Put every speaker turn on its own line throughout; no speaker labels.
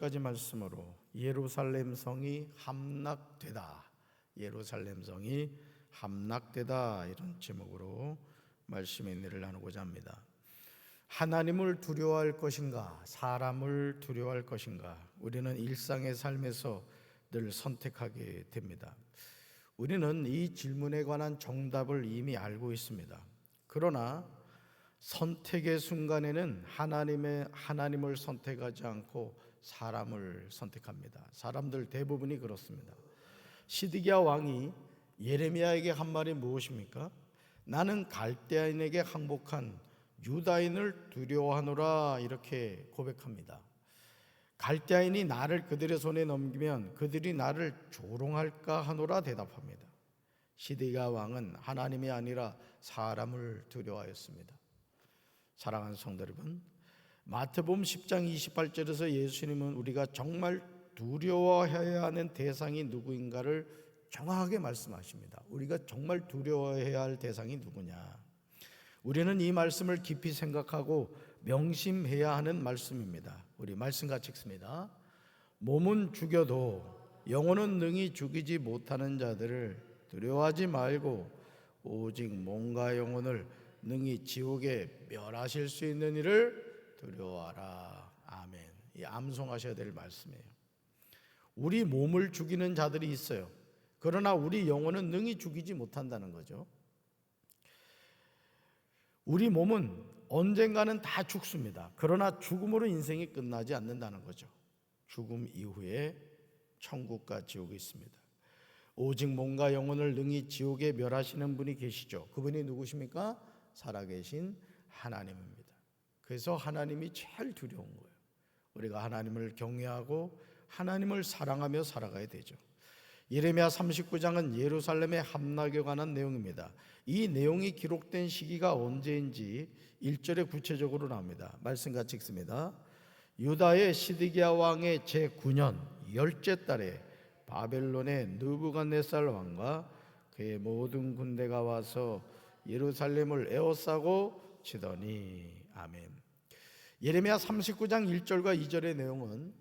까지 말씀으로 예루살렘 성이 함락되다, 예루살렘 성이 함락되다, 이런 제목으로 말씀의 은혜를 나누고자 합니다. 하나님을 두려워할 것인가, 사람을 두려워할 것인가, 우리는 일상의 삶에서 늘 선택하게 됩니다. 우리는 이 질문에 관한 정답을 이미 알고 있습니다. 그러나 선택의 순간에는 하나님을 선택하지 않고 사람을 선택합니다. 사람들 대부분이 그렇습니다. 시드기야 왕이 예레미야에게 한 말이 무엇입니까? 나는 갈대아인에게 항복한 유다인을 두려워하노라, 이렇게 고백합니다. 갈대아인이 나를 그들의 손에 넘기면 그들이 나를 조롱할까 하노라 대답합니다. 시드기야 왕은 하나님이 아니라 사람을 두려워하였습니다. 사랑하는 성도 여러분, 마태복음 10장 28절에서 예수님은 우리가 정말 두려워해야 하는 대상이 누구인가를 정확하게 말씀하십니다. 우리가 정말 두려워해야 할 대상이 누구냐? 우리는 이 말씀을 깊이 생각하고 명심해야 하는 말씀입니다. 우리 말씀 같이 읽습니다. 몸은 죽여도 영혼은 능히 죽이지 못하는 자들을 두려워하지 말고 오직 몸과 영혼을 능히 지옥에 멸하실 수 있는 이를 두려워하라. 아멘. 이 암송하셔야 될 말씀이에요. 우리 몸을 죽이는 자들이 있어요. 그러나 우리 영혼은 능히 죽이지 못한다는 거죠. 우리 몸은 언젠가는 다 죽습니다. 그러나 죽음으로 인생이 끝나지 않는다는 거죠. 죽음 이후에 천국과 지옥이 있습니다. 오직 몸과 영혼을 능히 지옥에 멸하시는 분이 계시죠. 그분이 누구십니까? 살아계신 하나님입니다. 그래서 하나님이 제일 두려운 거예요. 우리가 하나님을 경외하고 하나님을 사랑하며 살아가야 되죠. 예레미야 39장은 예루살렘의 함락에 관한 내용입니다. 이 내용이 기록된 시기가 언제인지 1절에 구체적으로 나옵니다. 말씀 같이 읽습니다. 유다의 시드기야 왕의 제9년 10째 달에 바벨론의 느부갓네살 왕과 그의 모든 군대가 와서 예루살렘을 에워싸고 치더니. 아멘. 예레미야 39장 1절과 2절의 내용은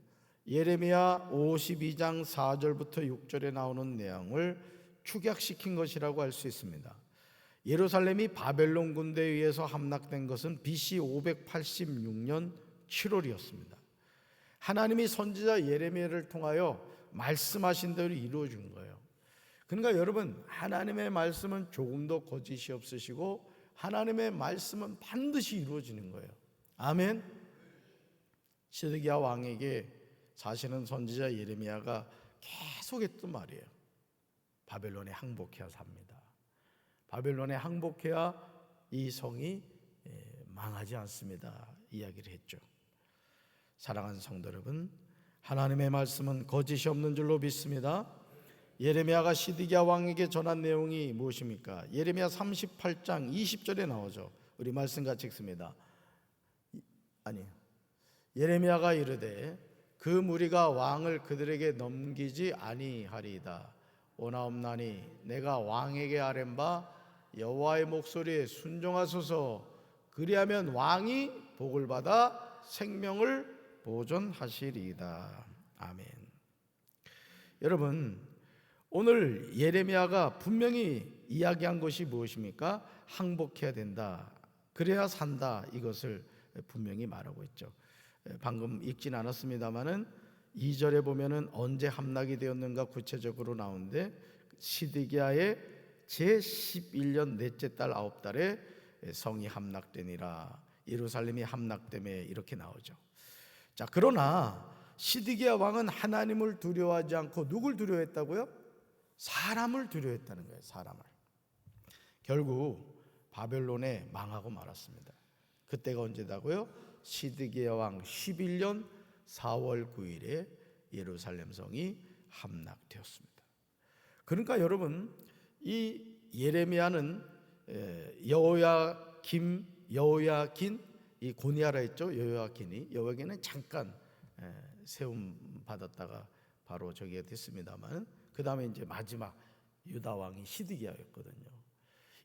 예레미야 52장 4절부터 6절에 나오는 내용을 축약시킨 것이라고 할 수 있습니다. 예루살렘이 바벨론 군대에 의해서 함락된 것은 BC 586년 7월이었습니다. 하나님이 선지자 예레미야를 통하여 말씀하신 대로 이루어진 거예요. 그러니까 여러분, 하나님의 말씀은 조금도 거짓이 없으시고 하나님의 말씀은 반드시 이루어지는 거예요. 아멘. 시드기야 왕에게 사실은 선지자 예레미야가 계속 했던 말이에요. 바벨론에 항복해야 삽니다. 바벨론에 항복해야 이 성이 망하지 않습니다, 이야기를 했죠. 사랑하는 성도 여러분, 하나님의 말씀은 거짓이 없는 줄로 믿습니다. 예레미야가 시드기야 왕에게 전한 내용이 무엇입니까? 예레미야 38장 20절에 나오죠. 우리 말씀 같이 읽습니다. 예레미야가 이르되 그 무리가 왕을 그들에게 넘기지 아니하리이다. 오나옵나니 내가 왕에게 아뢰는 바 여호와의 목소리에 순종하소서. 그리하면 왕이 복을 받아 생명을 보존하시리이다. 아멘. 여러분, 오늘 예레미야가 분명히 이야기한 것이 무엇입니까? 항복해야 된다, 그래야 산다, 이것을 분명히 말하고 있죠. 방금 읽진 않았습니다만은 2절에 보면은 언제 함락이 되었는가 구체적으로 나오는데 시드기야의 제11년 넷째 달 9달에 성이 함락되니라, 예루살렘이 함락됨에, 이렇게 나오죠. 자, 그러나 시드기야 왕은 하나님을 두려워하지 않고 누굴 두려워했다고요? 사람을 두려워했다는 거예요. 사람을. 결국 바벨론에 망하고 말았습니다. 그때가 언제다고요? 시드기야 왕 11년 4월 9일에 예루살렘 성이 함락되었습니다. 그러니까 여러분, 이 예레미야는 여호야긴, 이 고니아라 했죠. 여호야긴은 잠깐 세움 받았다가 바로 저기가 됐습니다만, 그 다음에 이제 마지막 유다 왕이 시드기야였거든요.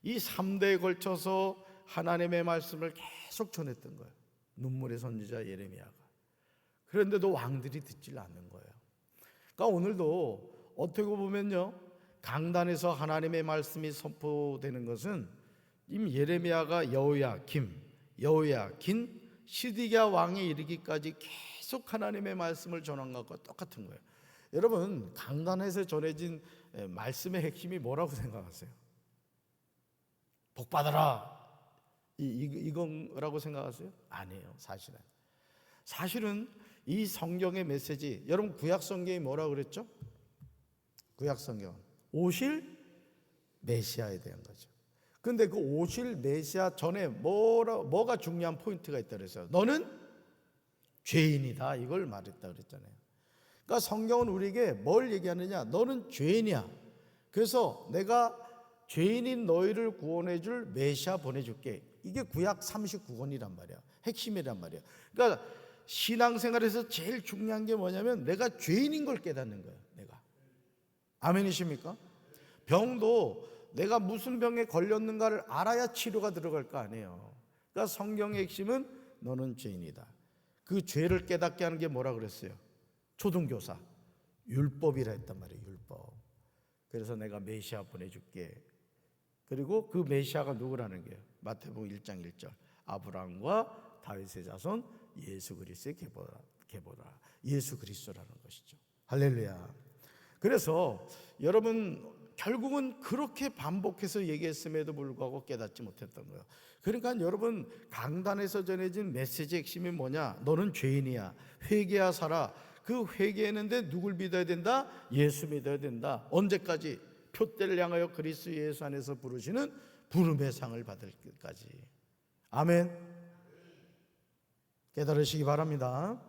이 3대에 걸쳐서 하나님의 말씀을 계속 전했던 거예요. 눈물의 선지자 예레미야가. 그런데도 왕들이 듣질 않는 거예요. 그러니까 오늘도 어떻게 보면요, 강단에서 하나님의 말씀이 선포되는 것은 이미 예레미야가 여호야긴 시드기야 왕에 이르기까지 계속 하나님의 말씀을 전한 것과 똑같은 거예요. 여러분, 강단에서 전해진 말씀의 핵심이 뭐라고 생각하세요? 복 받아라, 이거라고 생각하세요? 아니에요. 사실은 이 성경의 메시지, 여러분 구약 성경이 뭐라고 그랬죠? 구약 성경 오실 메시아에 대한 거죠. 근데 그 오실 메시아 전에 뭐가 중요한 포인트가 있다 그랬어요. 너는 죄인이다, 이걸 말했다 그랬잖아요. 그러니까 성경은 우리에게 뭘 얘기하느냐? 너는 죄인이야. 그래서 내가 죄인인 너희를 구원해 줄 메시아 보내줄게. 이게 구약 39권이란 말이야. 핵심이란 말이야. 그러니까 신앙생활에서 제일 중요한 게 뭐냐면 내가 죄인인 걸 깨닫는 거예요. 내가. 아멘이십니까? 병도 내가 무슨 병에 걸렸는가를 알아야 치료가 들어갈 거 아니에요. 그러니까 성경의 핵심은 너는 죄인이다. 그 죄를 깨닫게 하는 게 뭐라 그랬어요? 초등교사, 율법이라 했단 말이에요. 율법. 그래서 내가 메시아 보내줄게. 그리고 그 메시아가 누구라는 거예요? 마태복음 1장 1절 아브라함과 다윗의 자손 예수 그리스도의 계보라. 예수 그리스도라는 것이죠. 할렐루야. 그래서 여러분, 결국은 그렇게 반복해서 얘기했음에도 불구하고 깨닫지 못했던 거예요. 그러니까 여러분, 강단에서 전해진 메시지 핵심이 뭐냐? 너는 죄인이야. 회개하 살아. 그 회개했는데 누굴 믿어야 된다? 예수 믿어야 된다. 언제까지? 표대를 향하여 그리스도 예수 안에서 부르시는 부름의 상을 받을 때까지. 아멘. 깨달으시기 바랍니다.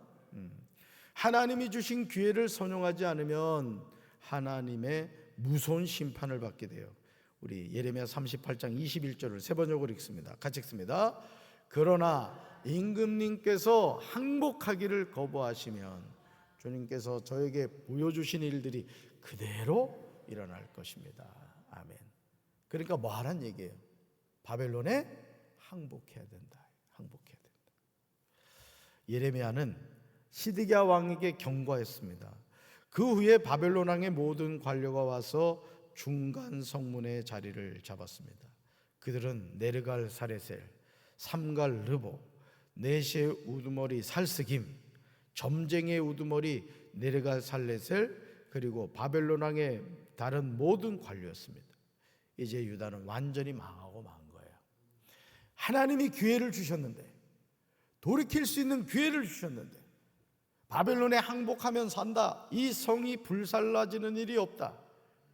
하나님이 주신 기회를 선용하지 않으면 하나님의 무서운 심판을 받게 돼요. 우리 예레미야 38장 21절을 세 번역으로 읽습니다. 같이 읽습니다. 그러나 임금님께서 항복하기를 거부하시면 주님께서 저에게 보여주신 일들이 그대로 일어날 것입니다. 아멘. 그러니까 뭐 하란 얘기예요? 바벨론에 항복해야 된다. 항복해야 된다. 예레미야는 시드기야 왕에게 경고했습니다. 그 후에 바벨론 왕의 모든 관료가 와서 중간 성문의 자리를 잡았습니다. 그들은 네르갈 사레셀, 삼갈 르보, 네시의 우두머리 살스김, 점쟁이의 우두머리 네르갈 살레셀, 그리고 바벨론 왕의 다른 모든 관료였습니다. 이제 유다는 완전히 망하고 만 거예요. 하나님이 기회를 주셨는데, 돌이킬 수 있는 기회를 주셨는데 바벨론에 항복하면 산다, 이 성이 불살라지는 일이 없다,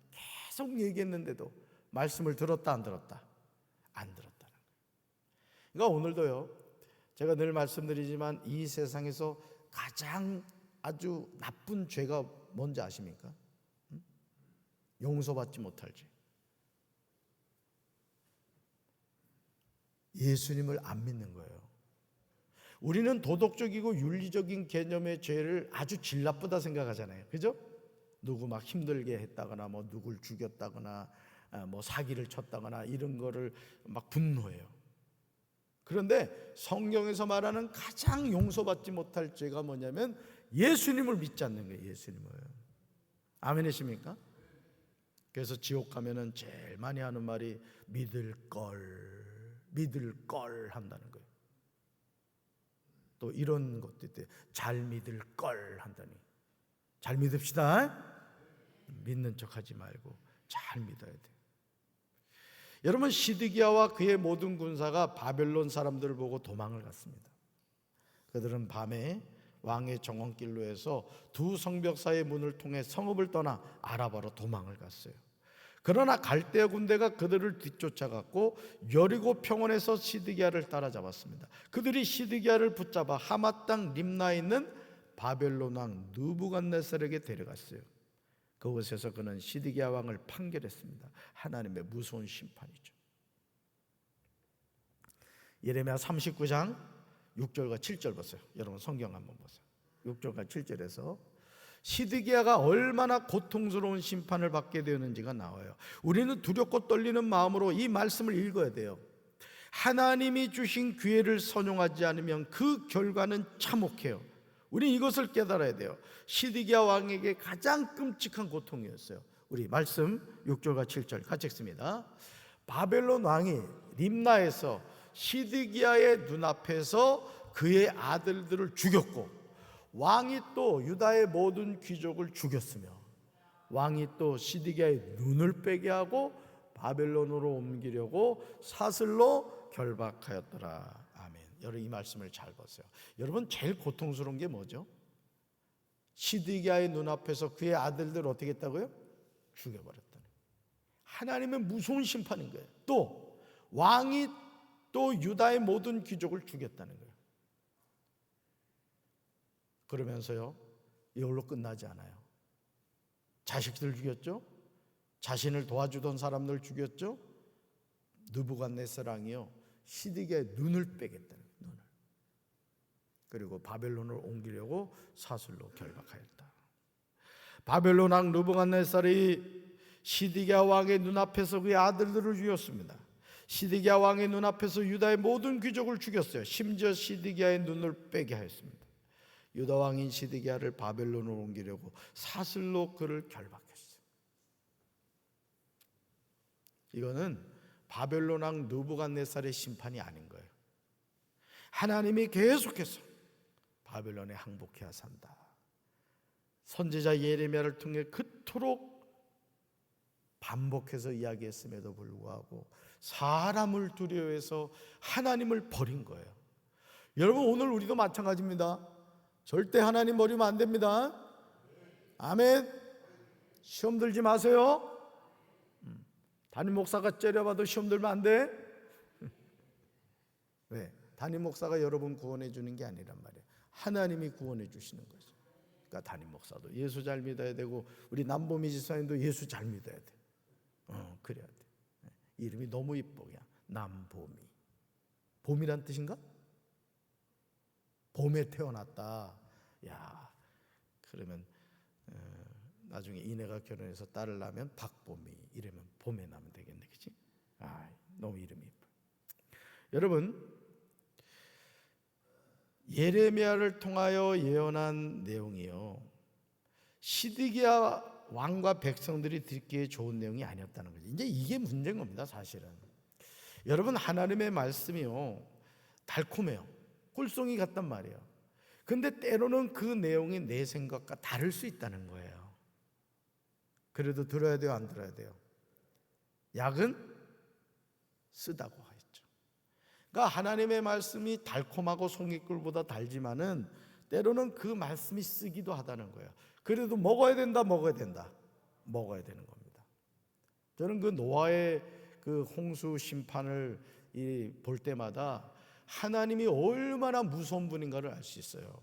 계속 얘기했는데도 말씀을 들었다 안 들었다? 안 들었다는 거예요. 그러니까 오늘도요, 제가 늘 말씀드리지만 이 세상에서 가장 아주 나쁜 죄가 뭔지 아십니까? 용서받지 못할 죄. 예수님을 안 믿는 거예요. 우리는 도덕적이고 윤리적인 개념의 죄를 아주 질 나쁘다 생각하잖아요. 그죠? 누구 막 힘들게 했다거나 뭐 누굴 죽였다거나 뭐 사기를 쳤다거나 이런 거를 막 분노해요. 그런데 성경에서 말하는 가장 용서받지 못할 죄가 뭐냐면 예수님을 믿지 않는 거예요. 예수님을. 아멘이십니까? 그래서 지옥 가면은 제일 많이 하는 말이 믿을 걸 한다는 거예요. 또 이런 것도 있대요. 잘 믿을 걸 한다니. 잘 믿읍시다. 믿는 척하지 말고 잘 믿어야 돼요. 여러분, 시드기야와 그의 모든 군사가 바벨론 사람들을 보고 도망을 갔습니다. 그들은 밤에 왕의 정원길로 해서 두 성벽 사이의 문을 통해 성읍을 떠나 아라바로 도망을 갔어요. 그러나 갈대아 군대가 그들을 뒤쫓아갔고 여리고 평원에서 시드기야를 따라잡았습니다. 그들이 시드기야를 붙잡아 하맛 땅 림나에 있는 바벨론 왕 느부갓네살에게 데려갔어요. 그곳에서 그는 시드기야 왕을 판결했습니다. 하나님의 무서운 심판이죠. 예레미야 39장 6절과 7절 보세요. 여러분 성경 한번 보세요. 6절과 7절에서 시드기야가 얼마나 고통스러운 심판을 받게 되었는지가 나와요. 우리는 두렵고 떨리는 마음으로 이 말씀을 읽어야 돼요. 하나님이 주신 기회를 선용하지 않으면 그 결과는 참혹해요. 우리 이것을 깨달아야 돼요. 시드기야 왕에게 가장 끔찍한 고통이었어요. 우리 말씀 6절과 7절 같이 읽습니다. 바벨론 왕이 림나에서 시드기야의 눈앞에서 그의 아들들을 죽였고, 왕이 또 유다의 모든 귀족을 죽였으며, 왕이 또 시드기야의 눈을 빼게 하고 바벨론으로 옮기려고 사슬로 결박하였더라. 아멘. 여러분 이 말씀을 잘 보세요. 여러분 제일 고통스러운 게 뭐죠? 시드기야의 눈앞에서 그의 아들들 어떻게 했다고요? 죽여버렸다는. 하나님의 무서운 심판인 거예요. 또 왕이 또 유다의 모든 귀족을 죽였다는 거예요. 그러면서요, 이걸로 끝나지 않아요. 자식들 죽였죠. 자신을 도와주던 사람들 죽였죠. 느부갓네살 왕이요, 시드기야의 눈을 빼겠다는 거예요. 눈을. 그리고 바벨론을 옮기려고 사슬로 결박하였다. 바벨론 왕 느부갓네살이 시드기야 왕의 눈앞에서 그의 아들들을 죽였습니다. 시드기야 왕의 눈앞에서 유다의 모든 귀족을 죽였어요. 심지어 시드기야의 눈을 빼게 하였습니다. 유다 왕인 시드기야를 바벨론으로 옮기려고 사슬로 그를 결박했어요. 이거는 바벨론 왕 느부갓네살의 심판이 아닌 거예요. 하나님이 계속해서 바벨론에 항복해야 산다. 선지자 예레미야를 통해 그토록 반복해서 이야기했음에도 불구하고 사람을 두려워해서 하나님을 버린 거예요. 여러분 오늘 우리도 마찬가지입니다. 절대 하나님 버리면 안 됩니다. 아멘. 시험 들지 마세요. 담임 목사가 째려봐도 시험 들면 안 돼. 왜? 담임 목사가 여러분 구원해 주는 게 아니란 말이에요. 하나님이 구원해 주시는 거죠. 그러니까 담임 목사도 예수 잘 믿어야 되고, 우리 남보미 지사님도 예수 잘 믿어야 돼. 그래야 돼. 이름이 너무 이뻐. 그냥 남보미. 봄이란 뜻인가? 봄에 태어났다. 야, 그러면 나중에 이내가 결혼해서 딸을 낳으면 박보미, 이러면 봄에 나면 되겠네, 그렇지? 아, 너무 이름이 이뻐. 여러분, 예레미야를 통하여 예언한 내용이요, 시드기야 왕과 백성들이 듣기에 좋은 내용이 아니었다는 거죠. 이제 이게 문제인 겁니다, 사실은. 여러분, 하나님의 말씀이요, 달콤해요. 꿀송이 같단 말이에요. 근데 때로는 그 내용이 내 생각과 다를 수 있다는 거예요. 그래도 들어야 돼요, 안 들어야 돼요? 약은 쓰다고 하였죠. 그러니까 하나님의 말씀이 달콤하고 송이꿀보다 달지만은 때로는 그 말씀이 쓰기도 하다는 거예요. 그래도 먹어야 된다, 먹어야 된다. 먹어야 되는 겁니다. 저는 그 노아의 그 홍수 심판을 볼 때마다 하나님이 얼마나 무서운 분인가를 알 수 있어요.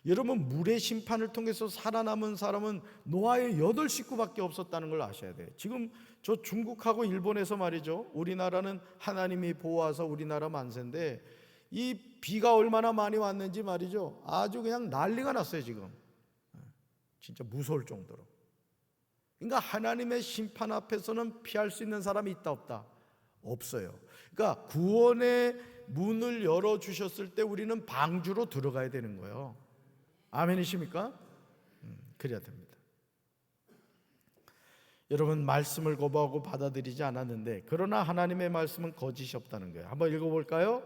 여러분, 물의 심판을 통해서 살아남은 사람은 노아의 8 식구밖에 없었다는 걸 아셔야 돼요. 지금 저 중국하고 일본에서 말이죠, 우리나라는 하나님이 보호하서 우리나라 만세인데, 이 비가 얼마나 많이 왔는지 말이죠, 아주 그냥 난리가 났어요 지금. 진짜 무서울 정도로. 그러니까 하나님의 심판 앞에서는 피할 수 있는 사람이 있다 없다? 없어요. 그러니까 구원의 문을 열어주셨을 때 우리는 방주로 들어가야 되는 거예요. 아멘이십니까? 그래야 됩니다. 여러분, 말씀을 거부하고 받아들이지 않았는데, 그러나 하나님의 말씀은 거짓이 없다는 거예요. 한번 읽어볼까요?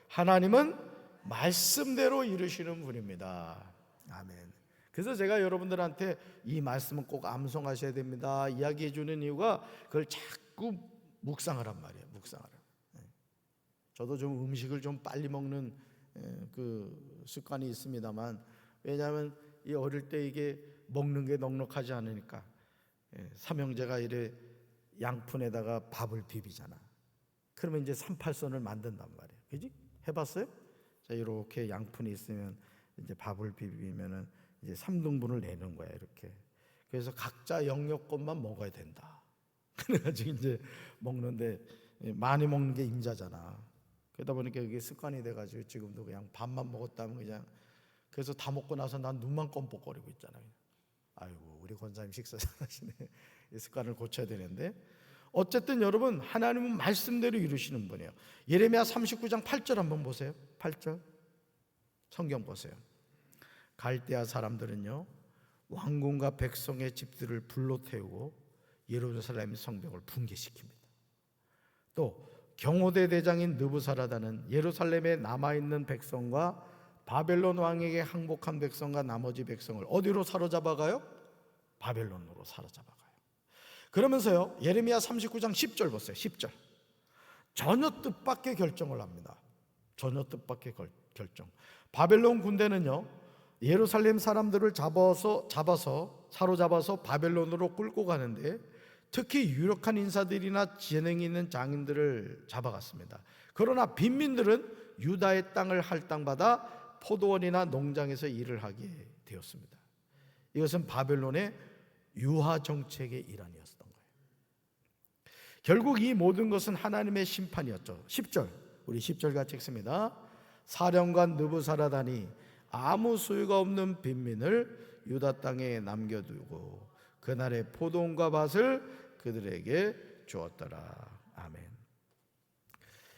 하나님은 말씀대로 이루시는 분입니다. 아멘. 그래서 제가 여러분들한테 이 말씀은 꼭 암송하셔야 됩니다 이야기해 주는 이유가, 그걸 자꾸 묵상하란 말이에요. 묵상하라. 저도 좀 음식을 좀 빨리 먹는 그 습관이 있습니다만, 왜냐하면 이 어릴 때 이게 먹는 게 넉넉하지 않으니까 삼형제가 이래 양푼에다가 밥을 비비잖아. 그러면 이제 38선을 만든단 말이에요. 그지? 해봤어요? 자, 이렇게 양푼이 있으면 이제 밥을 비비면은 이제 3등분을 내는 거야, 이렇게. 그래서 각자 영역것만 먹어야 된다. 그래가지고 이제 먹는데, 많이 먹는 게 임자잖아. 그러다 보니까 이게 습관이 돼가지고 지금도 그냥 밥만 먹었다면 그냥, 그래서 다 먹고 나서 난 눈만 껌뻑거리고 있잖아요. 아이고, 우리 권사님 식사 잘하시네. 이 습관을 고쳐야 되는데, 어쨌든 여러분, 하나님은 말씀대로 이루시는 분이에요. 예레미야 39장 8절 한번 보세요. 8절 성경 보세요. 갈대아 사람들은요 왕궁과 백성의 집들을 불로 태우고 예루살렘 성벽을 붕괴시킵니다. 또 경호대 대장인 느부사라다는 예루살렘에 남아있는 백성과 바벨론 왕에게 항복한 백성과 나머지 백성을 어디로 사로잡아가요? 바벨론으로 사로잡아가요. 그러면서요 예레미야 39장 10절 보세요. 10절 전혀 뜻밖의 결정을 합니다. 전혀 뜻밖의 결정. 바벨론 군대는요 예루살렘 사람들을 사로잡아서 바벨론으로 끌고 가는데 특히 유력한 인사들이나 재능이 있는 장인들을 잡아갔습니다. 그러나 빈민들은 유다의 땅을 할당받아 포도원이나 농장에서 일을 하게 되었습니다. 이것은 바벨론의 유화 정책의 일환이었던 거예요. 결국 이 모든 것은 하나님의 심판이었죠. 10절 우리 10절 같이 읽습니다. 사령관 느부사라다니 아무 소유가 없는 빈민을 유다 땅에 남겨두고 그날의 포도원과 밭을 그들에게 주었더라. 아멘.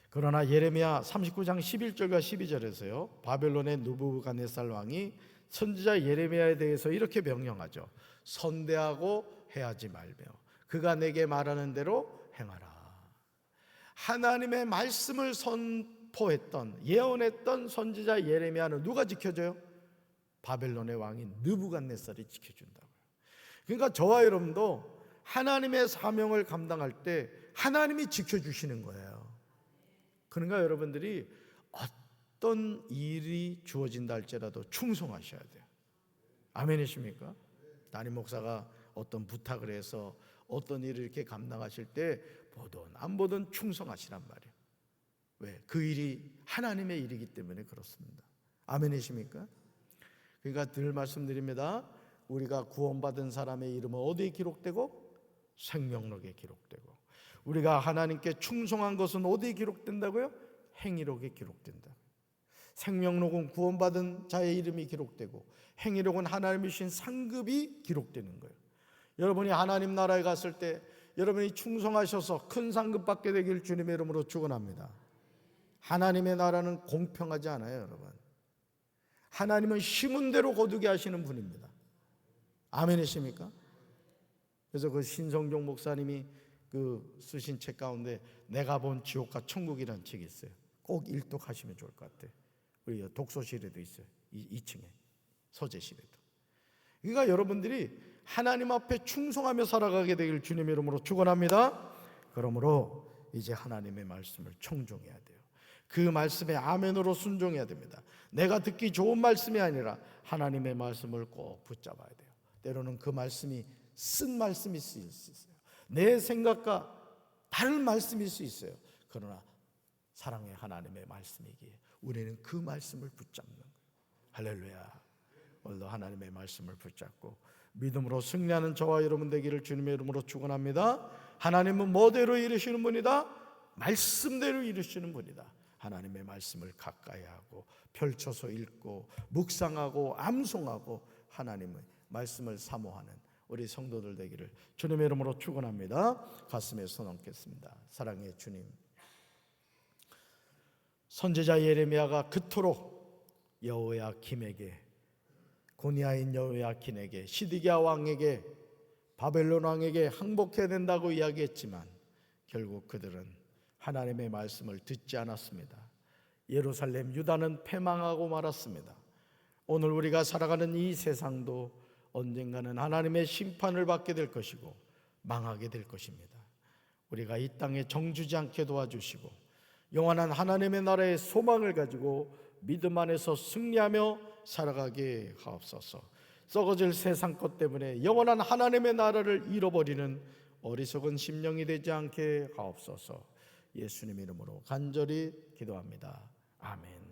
그러나 예레미야 39장 11절과 12절에서요 바벨론의 느부갓네살 왕이 선지자 예레미야에 대해서 이렇게 명령하죠. 선대하고 해하지 말며 그가 내게 말하는 대로 행하라. 하나님의 말씀을 선포했던 예언했던 선지자 예레미야는 누가 지켜줘요? 바벨론의 왕인 느부갓네살이 지켜준다고요. 그러니까 저와 여러분도 하나님의 사명을 감당할 때 하나님이 지켜주시는 거예요. 그러니까 여러분들이 어떤 일이 주어진다 할지라도 충성하셔야 돼요. 아멘이십니까? 담임 목사가 어떤 부탁을 해서 어떤 일을 이렇게 감당하실 때 보든 안 보든 충성하시란 말이에요. 왜? 그 일이 하나님의 일이기 때문에 그렇습니다. 아멘이십니까? 그러니까 늘 말씀드립니다. 우리가 구원받은 사람의 이름은 어디에 기록되고? 생명록에 기록되고, 우리가 하나님께 충성한 것은 어디에 기록된다고요? 행위록에 기록된다. 생명록은 구원받은 자의 이름이 기록되고 행위록은 하나님이 주신 상급이 기록되는 거예요. 여러분이 하나님 나라에 갔을 때 여러분이 충성하셔서 큰 상급 받게 되길 주님의 이름으로 축원합니다. 하나님의 나라는 공평하지 않아요, 여러분. 하나님은 심은 대로 거두게 하시는 분입니다. 아멘이십니까? 그래서 그 신성종 목사님이 쓰신 책 가운데 내가 본 지옥과 천국이라는 책이 있어요. 꼭 일독하시면 좋을 것 같아요. 우리 독서실에도 있어요. 2층에 서재실에도. 그러니까 여러분들이 하나님 앞에 충성하며 살아가게 되길 주님의 이름으로 축원합니다. 그러므로 이제 하나님의 말씀을 청종해야 돼요. 그 말씀에 아멘으로 순종해야 됩니다. 내가 듣기 좋은 말씀이 아니라 하나님의 말씀을 꼭 붙잡아야 돼요. 때로는 그 말씀이 쓴 말씀일 수 있어요. 내 생각과 다른 말씀일 수 있어요. 그러나 사랑의 하나님의 말씀이기에 우리는 그 말씀을 붙잡는 거예요. 할렐루야. 오늘도 하나님의 말씀을 붙잡고 믿음으로 승리하는 저와 여러분 되기를 주님의 이름으로 축원합니다. 하나님은 뭐대로 이루시는 분이다? 말씀대로 이루시는 분이다. 하나님의 말씀을 가까이 하고 펼쳐서 읽고 묵상하고 암송하고 하나님의 말씀을 사모하는 우리 성도들 되기를 주님의 이름으로 축원합니다. 가슴에 손 얹겠습니다. 사랑의 주님, 선지자 예레미야가 그토록 여호야김에게, 고니아인 여호야김에게, 시드기야 왕에게, 바벨론 왕에게 항복해야 된다고 이야기했지만 결국 그들은 하나님의 말씀을 듣지 않았습니다. 예루살렘 유다는 패망하고 말았습니다. 오늘 우리가 살아가는 이 세상도 언젠가는 하나님의 심판을 받게 될 것이고 망하게 될 것입니다. 우리가 이 땅에 정주지 않게 도와주시고 영원한 하나님의 나라의 소망을 가지고 믿음 안에서 승리하며 살아가게 하옵소서. 썩어질 세상 것 때문에 영원한 하나님의 나라를 잃어버리는 어리석은 심령이 되지 않게 하옵소서. 예수님 이름으로 간절히 기도합니다. 아멘.